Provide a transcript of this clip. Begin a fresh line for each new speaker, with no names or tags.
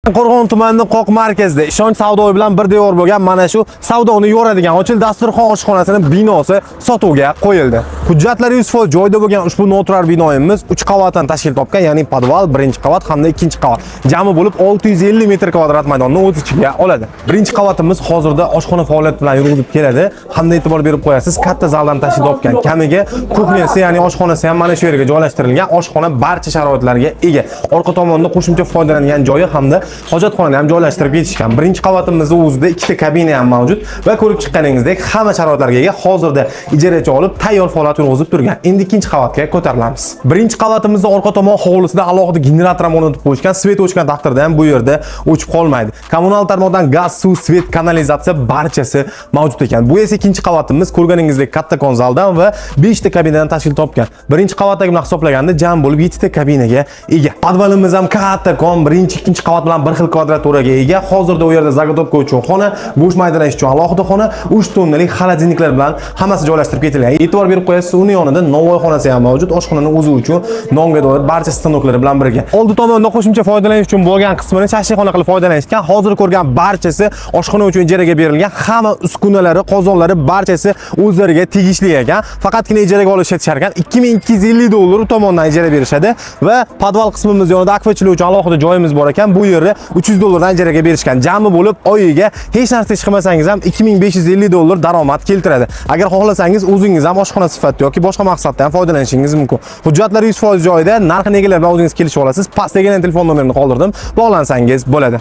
Qo'rg'on tumanining Qoq markazida ishonch savdo bilan bir devor bo'lgan mana shu savdoni yo'radigan Ochil dasturxon oshxonasining binosi sotuvga qo'yildi. Hujjatlari 100% joyida bo'lgan ushbu noturar binoimiz 3 qavatdan tashkil topgan, ya'ni podval, birinchi qavat hamda ikkinchi qavat. Jami bo'lib 650 metr kvadrat maydonni o'z ichiga oladi. Birinchi qavatimiz hozirda oshxona faoliyati bilan yurg'izib keladi. Hamda e'tibor berib qo'yasiz, katta zaldan tashkil topgan. Kamiga kuxnyasi, ya'ni oshxonasi ham mana shu yerga joylashtirilgan. Oshxona barcha sharoitlarga ega. Orqa tomonda qo'shimcha foydalanadigan joyi hamda hojatxonani ham joylashtirib ketishgan. Birinchi qavatimizda o'zida ikkita kabina ham mavjud va ko'rib chiqqaningizdek hamma sharoitlarga ega. Hozirda ijarachi olib tayyor faoliyat yurg'izib turgan. Endi ikkinchi qavatga ko'tarilamiz. Birinchi qavatimizda orqa tomon hovlisida alohida generator ham o'rnatib qo'yishgan. Svet o'chgan taqdirda ham bu yerda o'chib qolmaydi. Kommunal tarmoqdan gaz, suv, svet, kanalizatsiya barchasi mavjud ekan. Bu esa ikkinchi qavatimiz. Ko'rganingizdek kattakon zaldan va 5 ta kabinadan tashkil topgan. Birinchi qavatdagi bilan hisoplaganida jam bo'lib 7 ta kabinaga ega. Podvalimiz ham kattakon, birinchi, ikkinchi qavat bilan bir xil kvadraturaga ega. Hozirda u yerda zagotovka uchun xona, bo'sh maydonlash uchun alohida xona, 3 tonnalik xolodilniklar bilan hammasi joylashtirib ketilgan. E'tibor berib qo'yasiz, uni yonida novvoy xonasi ham mavjud. Oshxonaning o'zi uchun nonga doir barcha stanoklari bilan birga. Oldi tomonda qo'shimcha foydalanish uchun bo'lgan qismini shashixona qilib foydalanishgan. Hozir ko'rgan barchasi oshxona uchun ijaraga berilgan. Hamma uskunalari, qozonlari barchasi o'zlariga tegishli ekan. Faqatgina ijaraga olish etishar ekan. $2250 tomonidan ijara berishadi va podval qismimiz yonida akvachilik uchun alohida joyimiz bor ekan. Bu yerda $300 ijaraga berishgan. Jami bo'lib oyiga hech narsa ish qilmasangiz ham $2550 daromad keltiradi. Agar xohlasangiz o'zingiz ham oshxona sifatida yoki boshqa maqsadda ham foydalanishingiz mumkin. Hujjatlari 100% joyida, narxini egalab o'zingiz kelishib olasiz. Pastdagi telefon nomerini qoldirdim. Bog'lansangiz bo'ladi.